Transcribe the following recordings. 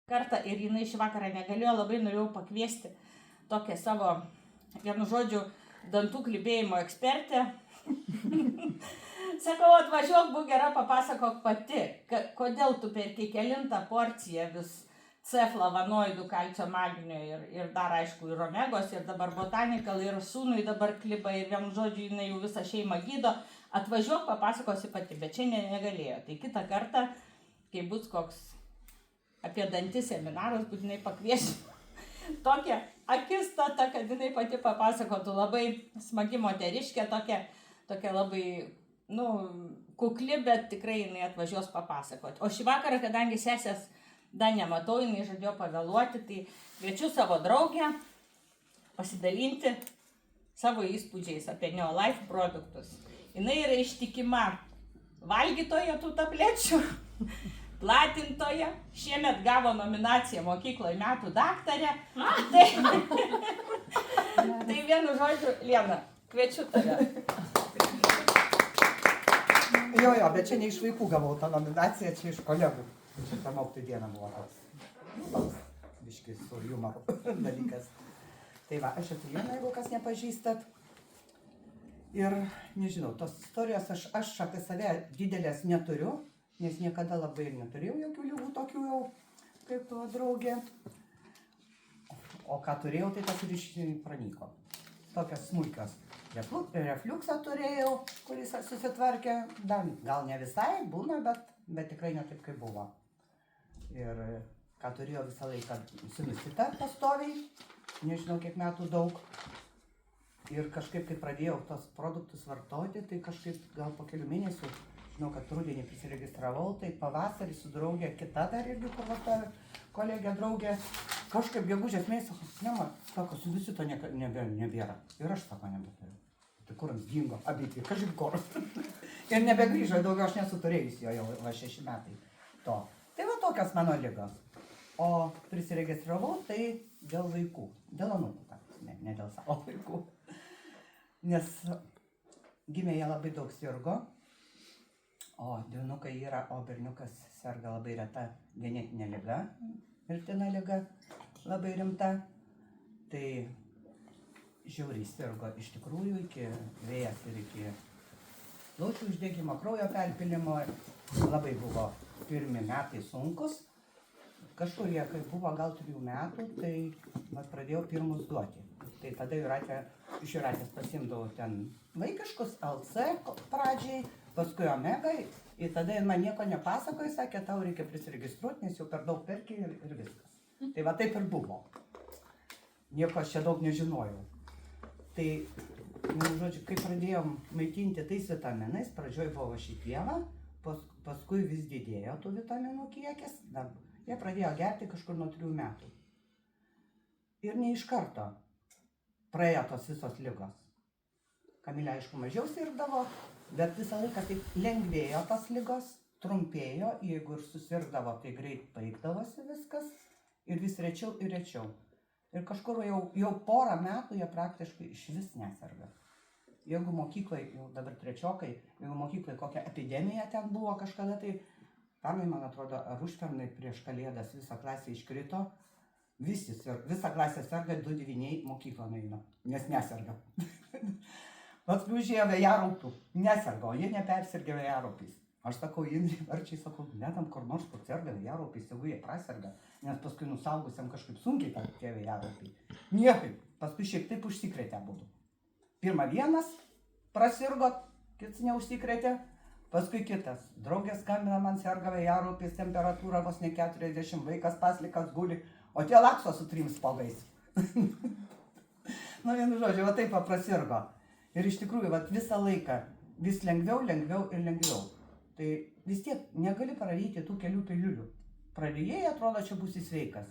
kartą ir jinai šį vakarą negalėjo, labai norėjau pakviesti tokią savo, vienu žodžiu, dantų klibėjimo ekspertę. Sakau, atvažiuok, būk gera, papasakok pati, kodėl tu perki kelintą porciją vis C flavonoidų, kalcio, magnio ir dar aišku ir omegos, ir dabar botanikal, ir sūnui dabar kliba, ir vienu žodžiu jinai jau visą šeimą gydo. Atvažiuok, papasakosi pati, bet šiandien negalėjo. Tai kitą kartą, kai bus koks apie dantis seminaras, būtinai pakviesiu tokią akistatą, kad jinai pati papasakotų. Labai smagi moteriškė, tokia labai, kukli, bet tikrai jinai atvažiuos papasakoti. O šį vakarą, kadangi sesės dar nematau, jinai žadėjo pavėluoti, tai kviečiu savo draugę pasidalinti savo įspūdžiais apie Neolife produktus. Jinai yra ištikima valgytoja tų tablečių, platintoja, šiemet gavo nominaciją mokykloje metų daktarė. Tai vienu žodžiu, Liena, kviečiu tave. Jo, bet čia ne iš vaikų gavau tą nominaciją, čia iš kolegų. Šitą mokytojų dieną buvo toks, biškis su jumoru dalykas. Tai va, aš esu Liena, jeigu kas nepažįstat. Ir nežinau, tos istorijos aš apie save didelės neturiu, nes niekada labai ir neturėjau jokių ligų tokių jau, kaip tuo draugė. O ką turėjau, tai tas ir pranyko. Tokios smulkios. Refliuksą turėjau, kuris susitvarkė, gal ne visai būna, bet tikrai ne taip, kaip buvo. Ir ką turėjau visą laiką sinusitą pastoviai, nežinau kiek metų daug. Ir kažkaip, kai pradėjau tos produktus vartoti, tai kažkaip gal po kelių mėnesių, žinau, kad rudenį prisiregistravau, tai pavasarį su draugė, kita dar irgi, kur vartoja kolegė draugė, kažkaip gegužės mėnesį, sako, sinusito nebėra. Ir aš sako, nebeturiu. Tai kur jums dingo, abitį, kažkaip kur. Ir nebegrįžo, daugiau aš nesu turėjusi jo jau 6 metai to. Tai va tokios mano ligos. O prisiregistravau tai dėl vaikų, dėl anūkų, ne dėl savo vaikų. Nes gimė jie labai daug sirgo, o dvynukai yra, o berniukas serga labai reta genetinė liga, mirtina liga, labai rimta. Tai žiauriai sirgo iš tikrųjų iki vėjas ir iki plaučių uždegimo, kraujo perpylimo. Labai buvo pirmi metai sunkus. Kažkur jie, kai buvo gal 3 metų, tai pradėjau pirmus duoti. Tai tada iš Jūratės pasimdavau ten vaikiškus, LC pradžiai, paskui omega. Ir tada man nieko nepasakoja, sakė, tau reikia prisiregistruoti, nes jau per daug perki ir viskas. Tai va taip ir buvo. Nieko aš čia daug nežinojau. Tai, žodžiu, kai pradėjom maitinti tais vitaminais, pradžioj buvo šipieva, paskui vis didėjo tų vitaminų kiekis, jie pradėjo gerti kažkur nuo 3 metų. Ir ne iš karto praėjo tos visos ligos. Kamilė, aišku, mažiau sirgdavo, bet visą laiką taip lengvėjo tas ligos, trumpėjo, jeigu ir susirgdavo, tai greit baigdavosi viskas ir vis rečiau ir rečiau. Ir kažkur jau porą metų jie praktiškai iš vis neserga. Jeigu mokyklai, jau dabar trečiokai, jeigu mokyklai kokia epidemija ten buvo kažkada, tai pernai, man atrodo, ar užpernai prieš Kalėdas visą klasę iškrito, visa klasė serga, 2 dvyniai mokyklą nueina, nes neserga. Paskui užėjo vėjaraupių, neserga, o jie nepersirgė vėjaraupiais. Aš sakau, Indrei varčiai, sakau, netam kur nors, kur serga vėjaraupiais, jeigu jie praserga, nes paskui nusaugusiam kažkaip sunkiai tie vėjaraupiai. Niekaip, paskui šiek tiek užsikrėtė būtų. Pirma vienas prasirgo, kitas neužsikrėtė, paskui kitas. Draugė skambina, man serga vėjaraupiais, temperatūra vos ne 40, vaikas paslikas guli, o tie lakso su 3 spuogais. Vienu žodžiu, va taip prasirgo. Ir iš tikrųjų, visą laiką vis lengviau ir lengviau. Tai vis tiek negali praryti tų kelių piliulių. Pradėjai, atrodo, čia būsi sveikas.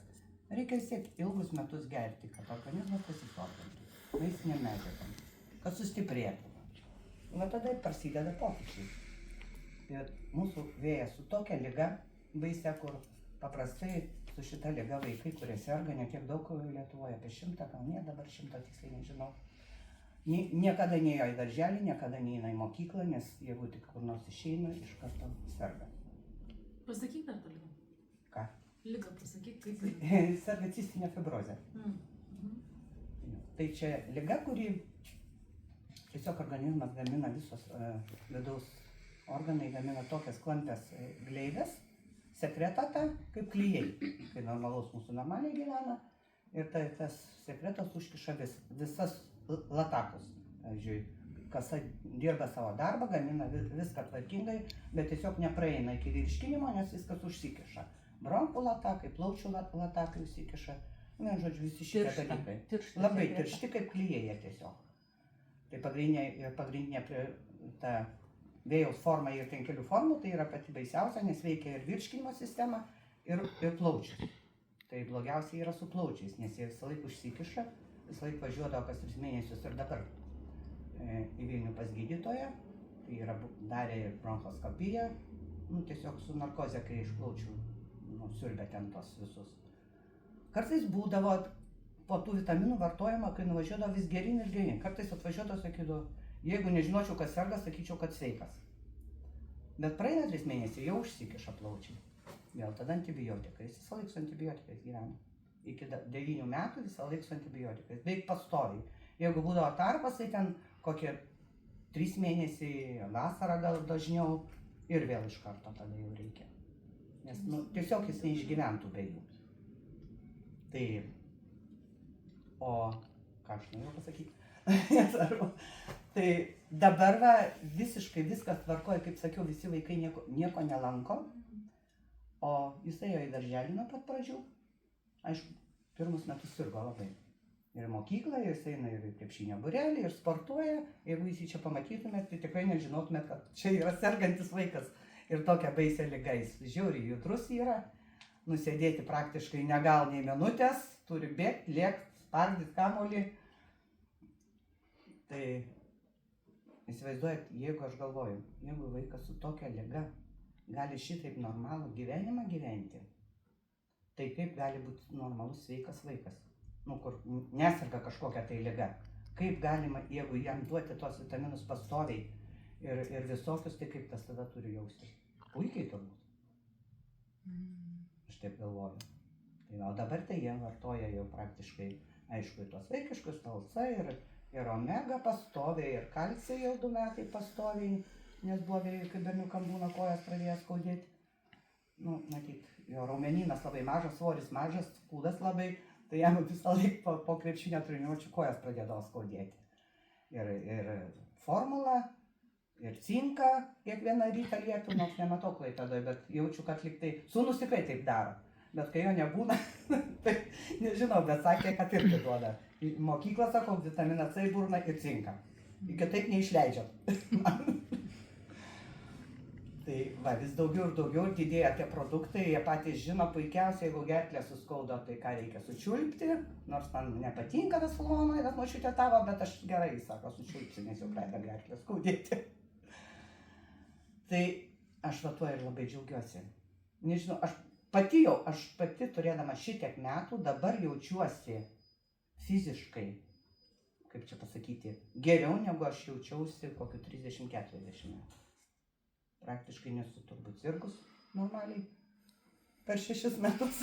Reikia vis tiek ilgus metus gerti, kad organizmas pasisotintų, maistinėm medžiagom, kad sustiprėtų. Va tada prasideda pokyčiai. Ir mūsų vėjas su tokia liga baisia, kur paprastai su šita liga vaikai, kurie serga, ne tiek daug Lietuvoje, apie 100, gal ne, dabar 100 tiksliai nežinau. Niekada neėjo į darželį, niekada neina į mokyklą, nes jeigu tik kur nors išeina, iš karto serga. Pasakyk dar toliau. Ką? Ligą pasakyk, kaip tai. Serga cistinė fibrozė. Tai čia liga, kuri tiesiog organizmas gamina visos vidaus organai, gamina tokias klampės gleives, sekretą tą, kaip klijai, kai normalaus mūsų normaliai gyvena. Ir tas sekretas užkiša visas latakus. Pavyzdžiui, kasa dirba savo darbą, gamina viską tvarkingai, bet tiesiog nepraeina iki virškinimo, nes viskas užsikiša. Bronchų latakai, plaučių latakai užsikiša. Na, žodžiu, visi šitie dalykai. Labai tiršti kaip klijai tiesiog. Tai pagrindinė ta vėjaus forma ir tenkelių formų, tai yra pati baisiausia, nes veikia ir virškinimo sistema, ir plaučius. Tai blogiausia yra su plaučiais, nes jie visą laiką užsikiša, visą laiką važiuodavo kas 3 mėnesius ir dabar į Vilnių pas gydytoją, tai yra darė ir bronchoskopiją, tiesiog su narkoze, kai iš plaučių siurbė ten tos visus. Kartais būdavo po tų vitaminų vartojimo, kai nuvažiuodavo vis gerin ir gerin. Kartais atvažiuodavo, sakydavo, jeigu nežinočiau, kas serga, sakyčiau, kad sveikas. Bet praeina 3 mėnesiai, jau užsikiša plaučiai. Vėl tada antibiotikais, visą laiką su antibiotikais gyvena. Iki 9 metų visą laiką su antibiotikais, beveik pastoviai. Jeigu būdavo tarpas, tai ten kokie 3 mėnesiai, vasarą gal dažniau ir vėl iš karto tada jau reikia. Nes tiesiog jis neišgyventų be jų. Tai, o ką aš norėjau pasakyti? Tai dabar visiškai viskas tvarkoja, kaip sakiau, visi vaikai nieko nelanko. O jis ėjo į darželį nuo pat pradžių. Aišku, pirmus metus sirgo labai. Ir mokyklą, jis eina ir krepšinio būrelį, ir sportuoja. Jeigu jūs jį čia pamatytumėt, tai tikrai nežinotumėt, kad čia yra sergantis vaikas. Ir tokia baisia liga, jis žiauriai judrus yra. Nusėdėti praktiškai negal nei minutės, turi bėgti, lėkti, spardyti kamuolį. Tai įsivaizduojat, jeigu aš galvoju, jeigu vaikas su tokia liga gali šitaip normalų gyvenimą gyventi, tai kaip gali būti normalus sveikas vaikas, kur neserga kažkokia tai liga. Kaip galima, jeigu jam duoti tos vitaminus pastoviai ir visokius, tai kaip tas tada turi jaustis? Puikiai turbūt. Aš taip galvoju. Tai dabar tai jie vartoja jau praktiškai, aišku, tos vaikiškus, talsa ir omega pastoviai, ir kalciją jau 2 metai pastoviai, nes buvo vėjai, kai berniukam būna kojas pradėjo skaudėti. Matyt, jo raumenynas labai mažas, svoris mažas, kūdas labai, tai jam visą laiką po krepšinio treniruočių kojas pradėdavo skaudėti. Ir formulą, ir cinką kiekvieną rytą liepiu, nors nematau Klaipėdoje, bet jaučiu, kad lyg tai sūnus tikrai taip daro. Bet kai jo nebūna, tai nežinau, bet sakė, kad irgi duoda. Į mokyklą, sakau, vitaminą C burną ir cinką. Kitaip neišleidžiam. Tai vis daugiau ir daugiau didėja tie produktai, jie patys žino puikiausiai, jeigu gerklę suskaudo, tai ką reikia sučiulpti, nors man nepatinka tas fluonoidas, močiutė tavo, bet aš gerai, sako, sučiulpsiu, nes jau pradeda gerklę skaudėti. Tai aš tuo ir labai džiaugiuosi. Nežinau, aš pati turėdama šitiek metų, dabar jaučiuosi fiziškai, kaip čia pasakyti, geriau negu aš jaučiausi kokiu 30-40 metų. Praktiškai nesu turbūt sirgus normaliai per 6 metus.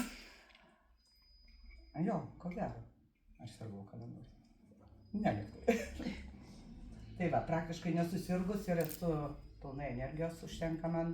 Jo, ko gero. Aš sirgau kada nors. Neliktai. Tai praktiškai nesu sirgus ir esu pilnai energijos užtenka man.